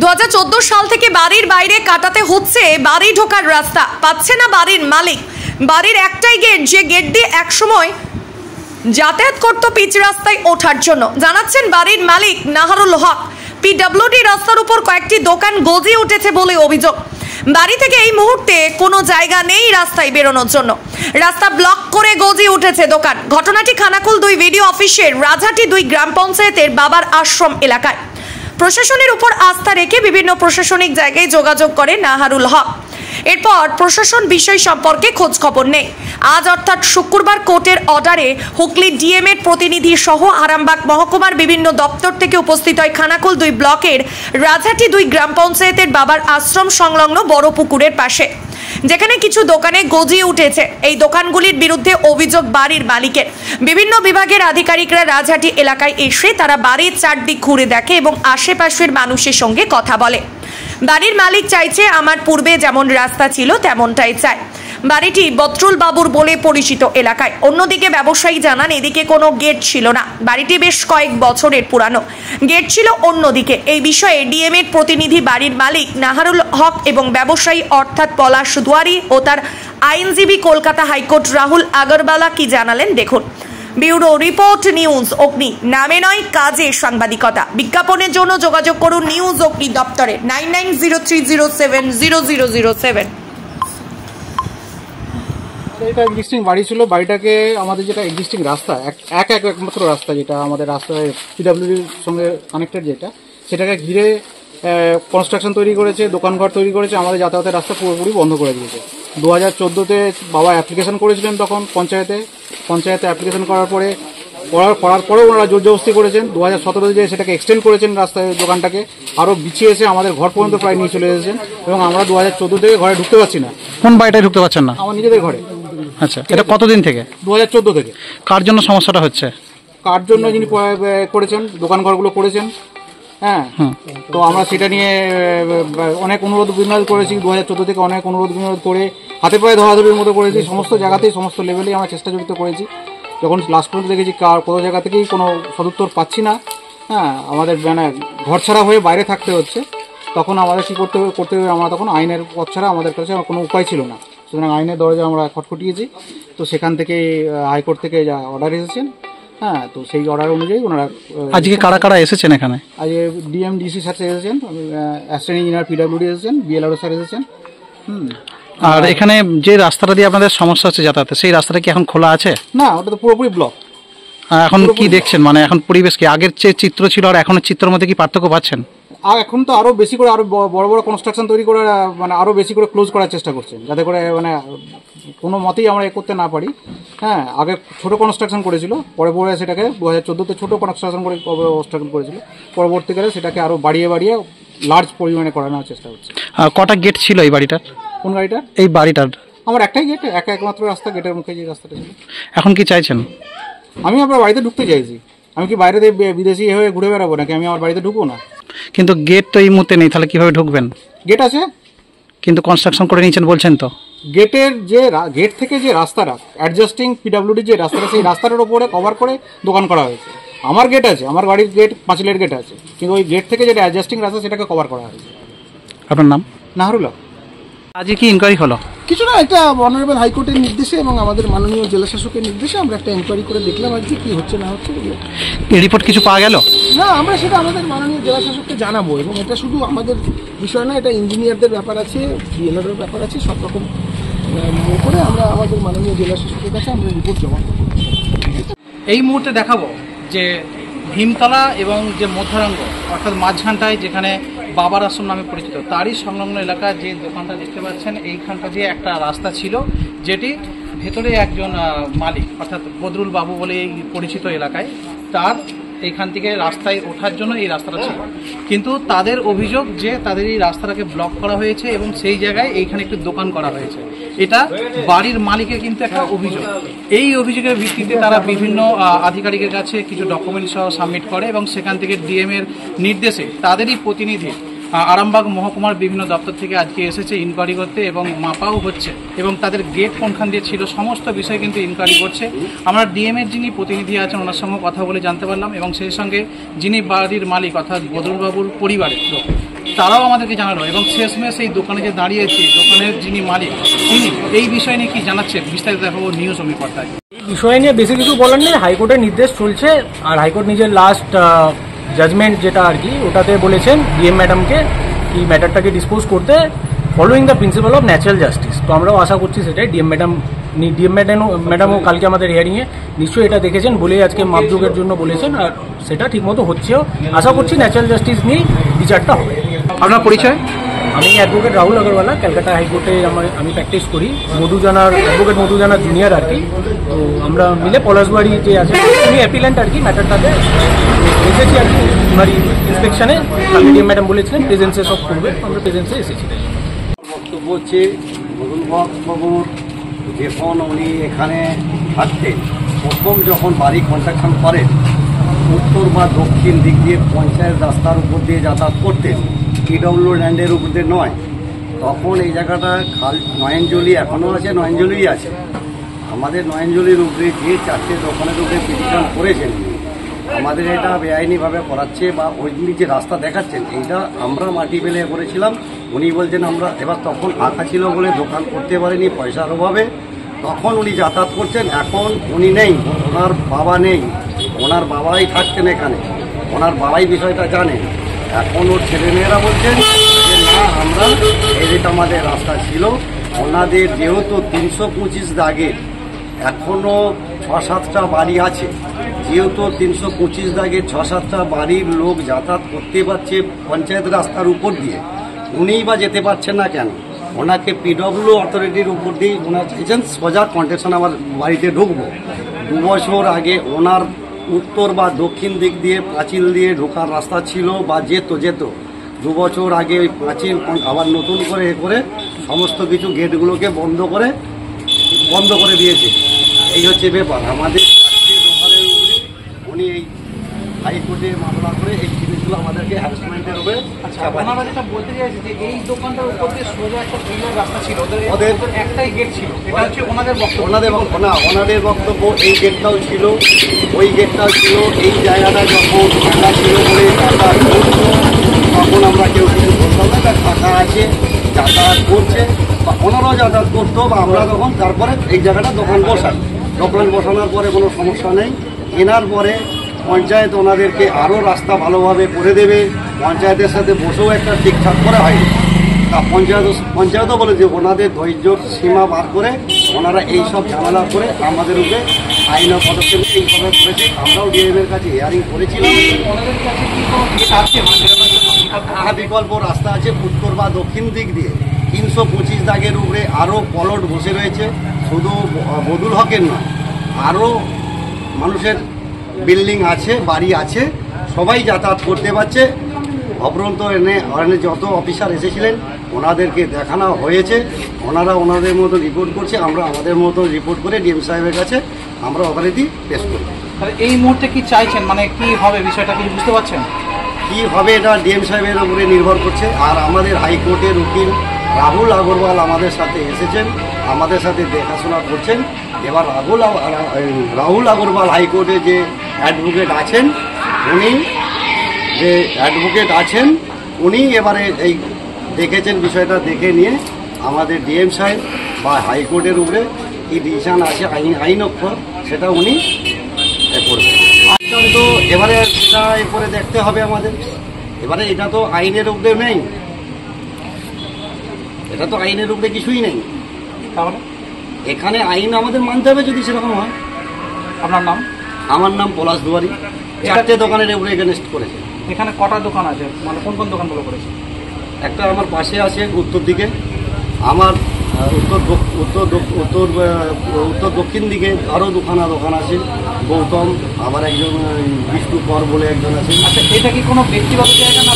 2014 সাল থেকে বাড়ির বাইরে কাটাতে হচ্ছে বাড়ি ঢোকার রাস্তা, পাচ্ছে না বাড়ির মালিক। বাড়ির একটাই গেট, যে গেট দিয়ে একসময় যাতায়াত করতো পিচ রাস্তায় ওঠার জন্য। জানাচ্ছেন বাড়ির মালিক নাহারুল হক। পিডব্লিউডি রাস্তার উপর কয়েকটি দোকান গজিয়ে উঠেছে বলে অভিযোগ। বাড়ি থেকে এই মুহূর্তে কোনো জায়গা নেই রাস্তায় বেরোনোর জন্য, রাস্তা ব্লক করে গজিয়ে উঠেছে দোকান। ঘটনাটি খানাকুল 2 ভিডিও অফিসের রাজহাটি 2 গ্রাম পঞ্চায়েতের বাবার আশ্রম এলাকায়। প্রশাসনের উপর আস্থা রেখে বিভিন্ন প্রশাসনিক জায়গায় যোগাযোগ করে নাহারুল হক। এরপর প্রশাসন বিষয় সম্পর্কে খোঁজ খবর নেই। আজ অর্থাৎ শুক্রবার কোর্টের অর্ডারে হুগলি ডিএম এর প্রতিনিধি সহ আরামবাগ মহকুমার বিভিন্ন দপ্তর থেকে উপস্থিত হয় খানাকুল 2 ব্লকের রাজহাটি 2 গ্রাম পঞ্চায়েতের বাবার আশ্রম সংলগ্ন বড় পুকুরের পাশে, যেখানে কিছু দোকানে গজিয়ে উঠেছে। এই দোকানগুলির বিরুদ্ধে অভিযোগ বাড়ির মালিকের। বিভিন্ন বিভাগের আধিকারিকরা রাজহাটি এলাকায় এসে তারা বাড়ির চারদিক ঘুরে দেখে এবং আশেপাশের মানুষের সঙ্গে কথা বলে। বাড়ির মালিক চাইছে আমার পূর্বে যেমন রাস্তা ছিল তেমনটাই চাই। বাড়িটি বত্রুল বাবুর বলে পরিচিত এলাকায়। অন্যদিকে ব্যবসায়ী জানান এদিকে কোনো গেট ছিল না, বাড়িটি বেশ কয়েক বছরের পুরানো, গেট ছিল অন্যদিকে। এই বিষয়ে ডিএম এর প্রতিনিধি বাড়ির মালিক নাহারুল হক এবং ব্যবসায়ী অর্থাৎ পলাশ দুয়ারি ও তার আইনজীবী কলকাতা হাইকোর্ট রাহুল আগরওয়ালা কি জানালেন দেখুন। ব্যুরো রিপোর্ট, নিউজ অগ্নি। নামে নয় কাজে সাংবাদিকতা। বিজ্ঞাপনের জন্য যোগাযোগ করুন নিউজ অগ্নি দপ্তরে 9903070007। এটা এক্সিস্টিং বাড়ি ছিল। বাড়িটাকে আমাদের যেটা এক্সিস্টিং রাস্তা একমাত্র রাস্তা যেটা আমাদের রাস্তায় পিডব্লিউডির সঙ্গে কানেক্টেড, যেটা সেটাকে ঘিরে কনস্ট্রাকশন তৈরি করেছে, দোকানঘর তৈরি করেছে, আমাদের যাতায়াতের রাস্তা পুরোপুরি বন্ধ করে দিয়েছে। 2014-তে বাবা অ্যাপ্লিকেশন করেছিলেন, তখন পঞ্চায়েতে অ্যাপ্লিকেশন করার পরেও ওনারা জোরজবস্তি করেছেন। 2017-তে যে সেটাকে এক্সটেন্ড করেছেন রাস্তায় দোকানটাকে, আরও বিছিয়ে এসে আমাদের ঘর পর্যন্ত প্রায় নিয়ে চলে এসেছেন এবং আমরা 2014 থেকে ঘরে ঢুকতে পারছি না। কোন বাড়িটায় ঢুকতে পারছেন না? আমার নিজেদের ঘরে। আচ্ছা, এটা কতদিন থেকে? 2014 থেকে। কার জন্য সমস্যাটা হচ্ছে? কার জন্য যিনি করেছেন, দোকানঘরগুলো করেছেন। হ্যাঁ, তো আমরা সেটা নিয়ে অনেক অনুরোধ বিনোদ করেছি। 2014 থেকে অনেক অনুরোধ বিনোদ করে হাতে পায়ে ধরাধরির মতো করেছি। সমস্ত জায়গাতেই, সমস্ত লেভেলেই আমরা চেষ্টা জড়িত করেছি। যখন লাস্ট পর্যন্ত দেখেছি কোনো জায়গা থেকেই কোনো সদুত্তর পাচ্ছি না, হ্যাঁ, আমাদের মানে ঘর ছাড়া হয়ে বাইরে থাকতে হচ্ছে, তখন আমাদের কী করতে হবে আমরা তখন আইনের পথ ছাড়া আমাদের কাছে কোনো উপায় ছিল না। সুতরাং আইনের দরজা আমরা খটখটিয়েছি। তো সেখান থেকে হাইকোর্ট থেকে যা অর্ডার এসেছেন, হ্যাঁ, তো সেই অর্ডার অনুযায়ী ওনারা আজকে কারা কারা এসেছেন এখানে? আজকে ডিএম ডিসি স্যার এসেছেন, অ্যাসিস্ট্যান্ট ইঞ্জিনিয়ার পিডব্লিউডি এসেছেন, বিএলআরও স্যার এসেছেন। আর এখানে যে রাস্তাটা দিয়ে আপনাদের সমস্যা হচ্ছে যাতায়াতে, সেই রাস্তাটা কি এখন খোলা আছে? না, ওটা তো পুরোপুরি ব্লক। এখন কি দেখছেন, মানে এখন পরিবেশ কি আগের যে চিত্র ছিল আর এখনের চিত্রের মধ্যে কি পার্থক্য পাচ্ছেন? আর এখন তো আরো বেশি করে আরো বড় বড় কনস্ট্রাকশন তৈরি করে মানে আরো বেশি করে ক্লোজ করার চেষ্টা করছেন, যাতে করে মানে কোনো মতেই আমরা করতে না পারি। হ্যাঁ, আগে ছোট কনস্ট্রাকশন করেছিল, পরে সেটাকে 2014-তে ছোট কনস্ট্রাকশন করেছিল, পরবর্তীকালে সেটাকে আরো বাড়িয়ে লার্জ পরিমাণে করানোর চেষ্টা করছে। কটা গেট ছিল এই বাড়িটার? কোন গাড়িটার? এই বাড়িটার আমার একটাই গেট, একমাত্র রাস্তা, গেটের মুখে যে রাস্তাটা ছিল। এখন কি চাইছেন? আমি আমার বাড়িতে ঢুকতে চাইছি। আমি কি বাইরে বিদেশি হয়ে ঘুরে বেড়াবো নাকি? আমি আমার বাড়িতে ঢুকবো না। কিন্তু গেট তো এই মুহূর্তে নেই, তাহলে কিভাবে ঢুকবেন? গেট আছে, কিন্তু কনস্ট্রাকশন করে নিয়েছেন বলছেন তো। গেট থেকে যে রাস্তাটা অ্যাডজাস্টিং পিডব্লিউডি যে রাস্তাটা, সেই রাস্তাটার উপরে কভার করে দোকান করা হয়েছে। আমার গেট আছে, আমার বাড়ির গেট পাঁচিলের গেট আছে, কিন্তু ওই গেট থেকে যেটা অ্যাডজাস্টিং রাস্তা সেটাকে কভার করা হয়েছে। আপনার নাম? নাহারুল হক। আজকে কি ইনকোয়ারি হলো? কিছু না, একটা অনারেবল হাইকোর্টের নির্দেশে এবং আমাদের মাননীয় জেলা শাসকের নির্দেশে আমরা একটা এনকোয়ারি করে দেখলাম আজকে কি হচ্ছে না হচ্ছে। রিপোর্ট কিছু পাওয়া গেল না? আমরা সেটা আমাদের মাননীয় জেলা শাসককে জানাবো, এবং এটা শুধু আমাদের বিষয় না, এটা ইঞ্জিনিয়ারদের ব্যাপার আছে, বিএলআরও ব্যাপার আছে, সব রকম করে আমরা আমাদের মাননীয় জেলা শাসকের কাছে আমরা রিপোর্ট জমা করব। এই মুহূর্তে দেখাবো যে ভীমতলা এবং যে মধ্যাঙ্গ অর্থাৎ মাঝখানটায় যেখানে বাবার আশ্রম নামে পরিচিত, তারই সংলগ্ন এলাকায় যে দোকানটা দেখতে পাচ্ছেন, এইখানটা যে একটা রাস্তা ছিল, যেটি ভেতরে একজন মালিক অর্থাৎ বদরুল বাবু বলে এই পরিচিত এলাকায়, তার এইখান থেকে রাস্তায় ওঠার জন্য এই রাস্তাটা ছিল। কিন্তু তাদের অভিযোগ যে তাদের এই রাস্তাটাকে ব্লক করা হয়েছে এবং সেই জায়গায় এইখানে একটি দোকান করা হয়েছে। এটা বাড়ির মালিকের কিন্তু একটা অভিযোগ। এই অভিযোগের ভিত্তিতে তারা বিভিন্ন আধিকারিকের কাছে কিছু ডকুমেন্টস সহ সাবমিট করে এবং সেখান থেকে ডিএম এর নির্দেশে তাদেরই প্রতিনিধি আরামবাগ মহকুমার বিভিন্ন দপ্তর থেকে আজকে এসেছে ইনকোয়ারি করতে এবং মাপাও হচ্ছে এবং তাদের গেট কোনখান দিয়ে ছিল সমস্ত বিষয় কিন্তু ইনকোয়ারি করছে। আমরা ডিএম এর যিনি প্রতিনিধি আছেন ওনার সঙ্গে কথা বলে জানতে পারলাম এবং সেই সঙ্গে যিনি বাড়ির মালিক অর্থাৎ বদরুলবাবুর পরিবারের লোক, তারাও আমাদেরকে জানালো এবং শেষমেশ এই দোকানে যে দাঁড়িয়েছে দোকানের যিনি মালিক তিনি এই বিষয় নিয়ে কি জানাচ্ছে বিস্তারিত দেখাবো নিউজ অমিকর্তায়। এই বিষয় নিয়ে বেশি কিছু বলার নেই, হাইকোর্টের নির্দেশ চলছে আর হাইকোর্ট নিজের লাস্ট জাজমেন্ট যেটা আর কি ওটাতে বলেছেন ডিএম ম্যাডামকে এই ম্যাটারটাকে ডিসপোজ করতে following the principal of natural justice. তো আমরাও আশা করছি সেটাই ডিএম ম্যাডামও কালকে আমাদের হিয়ারিংয়ে নিশ্চয়ই এটা দেখেছেন বলেই আজকে মাপযোগের জন্য বলেছেন আর সেটা ঠিকমতো হচ্ছেও। আশা করছি ন্যাচারাল জাস্টিস নিয়ে বিচারটা হবে। আপনার পরিচয়? আমি অ্যাডভোকেট রাহুল আগরওয়ালা, ক্যালকাটা হাইকোর্টে আমি প্র্যাকটিস করি, অ্যাডভোকেট মধুজানার জুনিয়র আর কি। তো আমরা মিলে পলাশবাড়ি যে আছে উনি অ্যাপিলেন্ট আর কি ম্যাটারটাতে এসেছি আর কি ওনারই ইন্সপেকশনে। ডিএম ম্যাডাম বলেছিলেন প্রেজেন্সে সব করবে, আমরা প্রেজেন্সে এসেছি। বক্তব্য হচ্ছে বাবুর যখন উনি এখানে থাকতেন প্রথম যখন বাড়ি কনস্ট্রাকশন করেন উত্তর বা দক্ষিণ দিক দিয়ে পঞ্চায়েত রাস্তার উপর দিয়ে যাতায়াত করতেন, পিডব্লিউ ল্যান্ডের উপর দিয়ে নয়। তখন এই জায়গাটা নয়নজলি এখনও আছে, নয়নজলিই আছে। আমাদের নয়নজলির উপরে যে 4টে দোকানের উপরে পিটিশন করেছেন আমাদের এটা বেআইনিভাবে করাচ্ছে বা ওই যে রাস্তা দেখাচ্ছেন এইটা আমরা মাটি ফেলে করেছিলাম। উনি বলছেন আমরা এবার তখন আঁকা ছিল বলে দোকান করতে পারিনি পয়সার অভাবে, তখন উনি যাতায়াত করছেন। এখন উনি নেই, ওনার বাবা নেই, ওনার বাবাই থাকতেন এখানে, ওনার বাবাই বিষয়টা জানেন। এখন ওর ছেলেমেয়েরা বলছেন যে না আমরা এটা আমাদের রাস্তা ছিল। ওনাদের যেহেতু 325 দাগের এখনও 6-7টা বাড়ি আছে, যেহেতু 325 দাগের 6-7টা বাড়ির লোক যাতায়াত করতে পারছে পঞ্চায়েত রাস্তার উপর দিয়ে, উনিই বা যেতে পারছেন না কেন? ওনাকে পিডব্লিউ অথরিটির উপর দিয়ে ওনার চাইছেন সোজা কন্ট্রাকশন আমার বাড়িতে ঢুকবো। 2 বছর আগে ওনার উত্তর বা দক্ষিণ দিক দিয়ে পাঁচিল দিয়ে ঢোকার রাস্তা ছিল বা যেত 2 বছর আগে ওই পাঁচিল আবার নতুন করে সমস্ত কিছু গেটগুলোকে বন্ধ করে দিয়েছে। এই হচ্ছে ব্যাপার। আমাদের দোকানের উপরে উনি এই হাইকোর্টে মামলা করে এই জিনিসগুলো আমাদেরকে হ্যারাসমেন্টের উপরে। ওনারা যেটা বলতে চাইছে যে এই দোকানটার উপর দিয়ে সোজা একটা ট্রেনের রাস্তা ছিল, ওদের একটাই গেট ছিল, এটা হচ্ছে ওনাদের বক্তব্য। ওনাদের বক্তব্য এই গেটটাও ছিল, ওই গেটটাও ছিল। এই জায়গাটা যখন ফাঁকা ছিল বলে যাতায়াত করতো তখন আমরা কেউ কিছু বলতাম না, ফাঁকা আছে যাতায়াত করছে বা ওনারাও যাতায়াত করতো বা আমরা তখন তারপরে এই জায়গাটা দোকান বসানোর পরে কোনো সমস্যা নেই। কেনার পরে পঞ্চায়েত ওনাদেরকে আরও রাস্তা ভালোভাবে করে দেবে, পঞ্চায়েতের সাথে বসেও একটা ঠিকঠাক করা হয়নি। তা পঞ্চায়েতও বলে যে ওনাদের ধৈর্যর সীমা বার করে ওনারা এইসব ঝামেলা করে আমাদের উপরে আইনের পদক্ষেপ এইভাবে করেছে। আমরাও ডিএমের কাছে হিয়ারিং করেছিলাম। বিকল্প রাস্তা আছে উত্তর বা দক্ষিণ দিক দিয়ে 325 দাগের উপরে আরও পলট বসে রয়েছে, শুধু বদুল হকের নয় আরও মানুষের বিল্ডিং আছে, বাড়ি আছে, সবাই যাতায়াত করতে পারছে। অপরন্ত এনে যত অফিসার এসেছিলেন ওনাদেরকে দেখানো হয়েছে, ওনারা ওনাদের মতো রিপোর্ট করছে, আমরা আমাদের মতো রিপোর্ট করে ডিএম সাহেবের কাছে আমরা অথরিটি পেশ করব। তাহলে এই মুহূর্তে কি চাইছেন, মানে কি হবে বিষয়টা কি বুঝতে পারছেন? কি হবে এটা ডিএম সাহেবের উপরে নির্ভর করছে। আর আমাদের হাইকোর্টের উকিল রাহুল আগরওয়াল আমাদের সাথে এসেছেন, আমাদের সাথে দেখাশোনা করছেন। এবার রাহুল আগরওয়াল হাইকোর্টে যে অ্যাডভোকেট আছেন উনি এবারে এই দেখেছেন বিষয়টা, দেখে নিয়ে আমাদের ডিএম সাহেব বা হাইকোর্টের উপরে কি ডিসিশন আছে আইন অক্ষর সেটা উনি করবেন। তো এবারে সেটা এরপরে দেখতে হবে আমাদের। এবারে এটা তো আইনের উপরে নেই, এটা তো আইনের উপরে কিছুই নেই, তাহলে এখানে আইন আমাদের মানতে হবে যদি সেরকম হয়। আপনার নাম? আমার নাম পলাশ দুয়ারি। 4টে দোকানের উপরে এগেনস্ট করেছে। এখানে কটা দোকান আছে, মানে কোন কোন দোকানগুলো করেছে? একটা আমার পাশে আছে উত্তর দিকে, আমার উত্তর দক্ষিণ দিকে আরও দোকান আছে, গৌতম, আবার একজন বিষ্ণু কর বলে একজন আছে। আচ্ছা, এটা কি কোনো ব্যক্তিগত জায়গা না?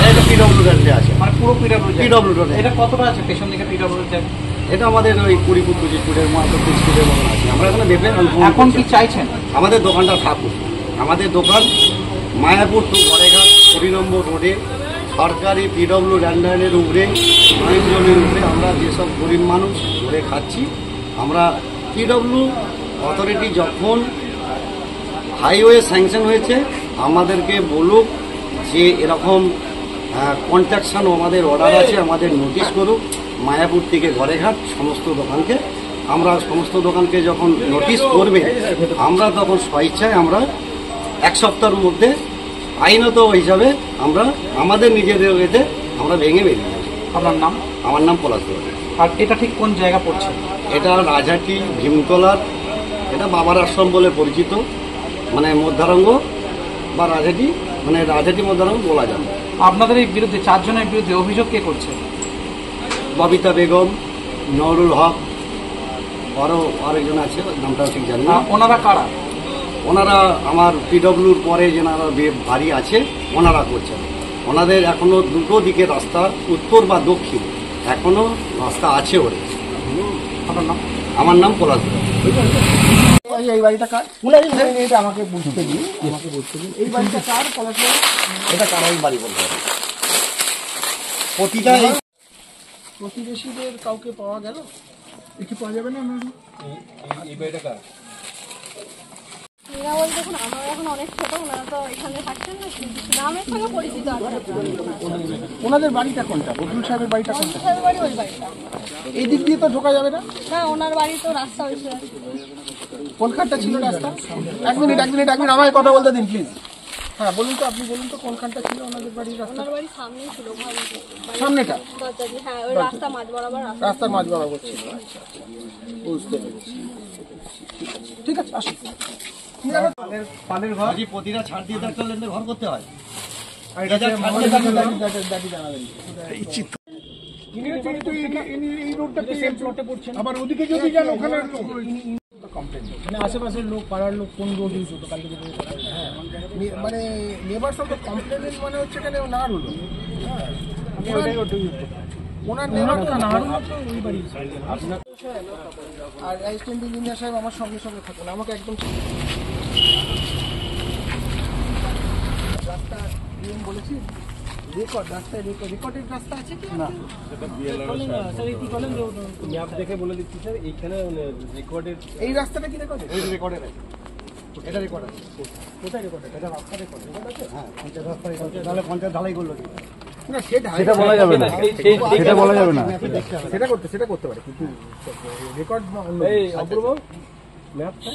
এটা পিডব্লিউ ল্যান্ডে আছে, মানে পুরো পিডব্লিউ ল্যান্ড। এটা কতটা আছে পেছন দিকে পিডব্লিউ জায়গা? এটা আমাদের ওই 20-25 ফুটের মতো 30 ফুটের মতো আছে। আমরা এখানে ভেবে এখন কি চাইছেন? আমাদের দোকানটা থাকুক। আমাদের দোকান মায়াপুর টু গড়েঘাট 20 নম্বর রোডে সরকারি পিডব্লিউ ল্যান্ডের উপরে, নয়নজলির উপরে আমরা যেসব গরিব মানুষ ধরে খাচ্ছি। আমরা পিডব্লিউ অথরিটি যখন হাইওয়ে স্যাংশন হয়েছে আমাদেরকে বলুক যে এরকম কন্ট্রাকশন আমাদের অর্ডার আছে, আমাদের নোটিশ করুক মায়াপুর থেকে ঘরেঘাট সমস্ত দোকানকে। আমরা সমস্ত দোকানকে যখন নোটিশ করবে আমরা তখন স্বেচ্ছায় আমরা 1 সপ্তাহের মধ্যে আইনত হিসাবে আমরা আমাদের নিজেদের এতে আমরা ভেঙে বেরিয়ে যাবো। আপনার নাম? আমার নাম পলাশ দে। আর এটা ঠিক কোন জায়গা পড়ছে? এটা রাজহাটি ভীমতলার, এটা বাবার আশ্রম বলে পরিচিত, মানে মধ্যারঙ্গ বা রাজহাটি, মানে রাজহাটি মধ্যারঙ্গ বলা যাবে। আপনাদের এই বিরুদ্ধে 4 জনের বিরুদ্ধে অভিযোগ কে করছে? ববিতা বেগম, নুরুল হক, আরও আরেকজন আছে, নামটা ঠিক জানি না। ওনারা কারা? ওনারা আমার পিডব্লিউর পরে যেনারা বাড়ি আছে ওনারা করছেন। ওনাদের এখনো দুটো দিকে রাস্তা, উত্তর বা দক্ষিণ এখনো রাস্তা আছে ওরে। আপনার নাম? আমার নাম পলাশ দে। এই বাড়িটা কার? এটা আমাকে বুঝতে দিন, এই বাড়িটা কার? পলাশবাবু, এটা কারোই বাড়ি বলতে হবে। প্রতিটা প্রতিবেশীদের কাউকে পাওয়া গেল? একটু পাওয়া যাবে না? এই বাড়িটা কার? এরা বলতে দেখুন আমরা এখন অনেক ছোট, ওনারা তো এখানে থাকছেন না, গ্রামের সঙ্গে পরিচিত আছে। ওনাদের বাড়িটা কোনটা? বদরুল সাহেবের বাড়িটা কোনটা? সাহেবের বাড়ি ওই বাড়িটা এই দিক দিয়ে তো ঢোকা যাবে না? না, ওনার বাড়ি তো রাস্তা হয়েছে। কোনখানটা ছিল রাস্তা? এক মিনিট আমায় কথা বলতে দিন প্লিজ। হ্যাঁ বলুন তো, আপনি বলুন তো কোনখানটা ছিল ওনাদের বাড়ির রাস্তা? ওনার বাড়ির সামনেই ছিল, সামনেটা দরজা দিয়ে। হ্যাঁ, ওই রাস্তা মাঝ বরাবর রাস্তা। রাস্তার মাঝ বরাবর ছিল। আচ্ছা, বুঝতে পেরেছি। ঠিক আছে, আসুন। পালের ঘর। প্রতিটা ছাড় দিয়ে একটা লেনদের ঘর করতে হয়। আবার ওদিকে যদি যান ওখানে মানে আশেপাশের লোক, পাড়ার লোক কোন রোড ইউজ হতো কালকে? হ্যাঁ, মানে নেবার্স অফ দ্য কমপ্লেনেন্ট মানে হচ্ছে এখানে নাড় হলো। ওনার নেবার ওই বাড়ি। আপনার আর অ্যাসিস্ট্যান্ট ইঞ্জিনিয়ার সাহেব আমার সঙ্গে সঙ্গে থাকুন, আমাকে একদম রাস্তা বলেছি রেকর্ড, রাস্তায় রেকর্ডের রাস্তা আছে কি না? স্যার একটু চলেন, ম্যাপ দেখে বলে দিচ্ছি স্যার। এইখানে রেকর্ডের এই রাস্তাটা কি রেকর্ড? এই রেকর্ডের আছে, এটা রেকর্ড আছে। কোথায় রেকর্ড? এটা রাস্তা রেকর্ড আছে। হ্যাঁ, পঞ্চায়েত রাস্তা রেকর্ড। তাহলে পঞ্চায়েত ঢালাই করলো কি? না, সেটা বলা যাবে না, সেটা বলা যাবে না। সেটা করতে পারে, কিন্তু রেকর্ড এই অপূর্ব ম্যাপটা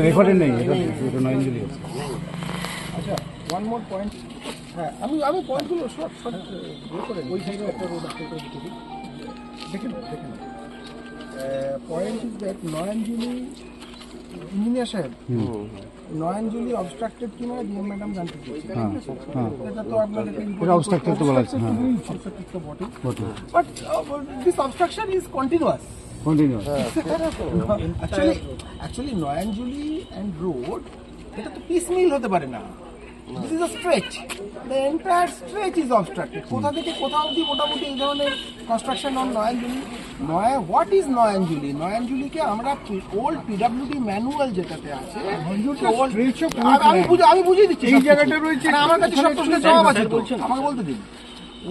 রেকর্ডের নেই, এটা নয়নজলি। আচ্ছা, ওয়ান মোর পয়েন্ট। হ্যাঁ, আমি পয়েন্টগুলো শর্ট করে ওই সাইডে একটা রোড আছে, দেখে না। পয়েন্ট ইজ দ্যাট নয়নজলি ইঞ্জিনিয়ার সাহেব, নয়নজলি অবস্ট্রাক্টেড কি মানে ডিএম ম্যাডাম জানতে চেয়েছে। এটা তো আপনাদেরকে অবস্ট্রাক্টেড তো বলা আছে। হ্যাঁ, অবস্ট্রাক্টেড তো বটে, but this obstruction is continuous. Actually, Noyanjuli and road, এটা তো পিসমিল হতে পারে না। This is a stretch. The entire stretch is obstructed. কোথা থেকে কোথা অবধি মোটামুটি এই ধরনের construction on Nayanjali. What is Nayanjali? নয়াঞ্জলিকে আমরা ওল্ড পিডব্লিউডি ম্যানুয়াল যেটাতে আছে, আমি বুঝিয়ে দিচ্ছি। এই জায়গাটা রয়েছে, আমার কাছে সব প্রশ্নের জবাব আছে, আমাকে বলতে দিন।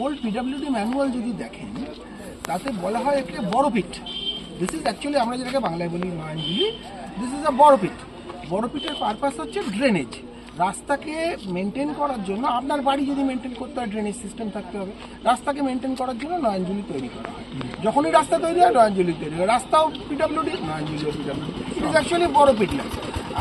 ওল্ড পিডব্লিউডি ম্যানুয়াল যদি দেখেন তাতে বলা হয় একটা বড় পিট। দিস ইজ অ্যাকচুয়ালি আমরা যেটাকে বাংলায় বলি নয়াঞ্জলি, দিস ইজ আ বড় পিট। বড় পিটের পারপাস হচ্ছে ড্রেনেজ। রাস্তাকে মেনটেন করার জন্য, আপনার বাড়ি যদি মেনটেন করতে হয় ড্রেনেজ সিস্টেম থাকতে হবে। রাস্তাকে মেনটেন করার জন্য নয়াঞ্জলি তৈরি করা হয়। যখনই রাস্তা তৈরি হয় নয়াঞ্জলি তৈরি হয়। রাস্তাও পিডব্লিউডি, নয়াঞ্জলিও পিডব্লিউডি। ইট ইজ অ্যাকচুয়ালি বড় পিট লাগে।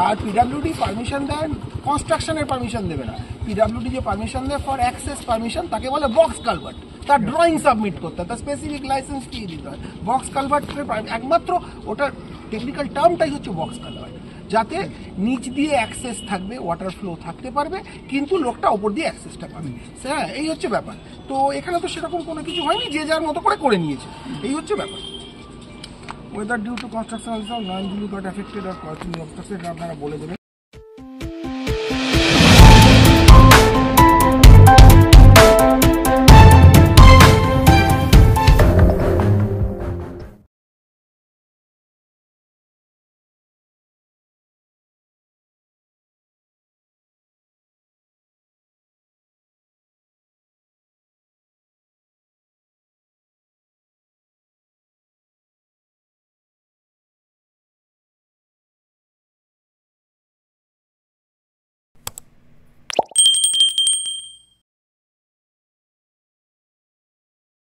আর পিডব্লিউডি পারমিশন দেয়, কনস্ট্রাকশনের পারমিশন দেবে না। পিডব্লিউডি যে পারমিশন দেয় ফর অ্যাক্সেস পারমিশন, তাকে বলে বক্স কালভার্ট। তার ড্রয়িং সাবমিট করতে হয়, তার স্পেসিফিক লাইসেন্স ফি দিতে হয়। বক্স কালভার্টের একমাত্র ওটার টেকনিক্যাল টার্মটাই হচ্ছে বক্স কালভার্ট, যাতে নিচ দিয়ে অ্যাক্সেস থাকবে, ওয়াটার ফ্লো থাকতে পারবে, কিন্তু লোকটা ওপর দিয়ে অ্যাক্সেসটা পাবে। হ্যাঁ, এই হচ্ছে ব্যাপার। তো এখানে তো সেরকম কোনো কিছু হয়নি, যে যার মতো করে নিয়েছে, এই হচ্ছে ব্যাপার। Whether due to construction also Nayanjali got affected or continue obstruction, আপনারা বলে দেবেন।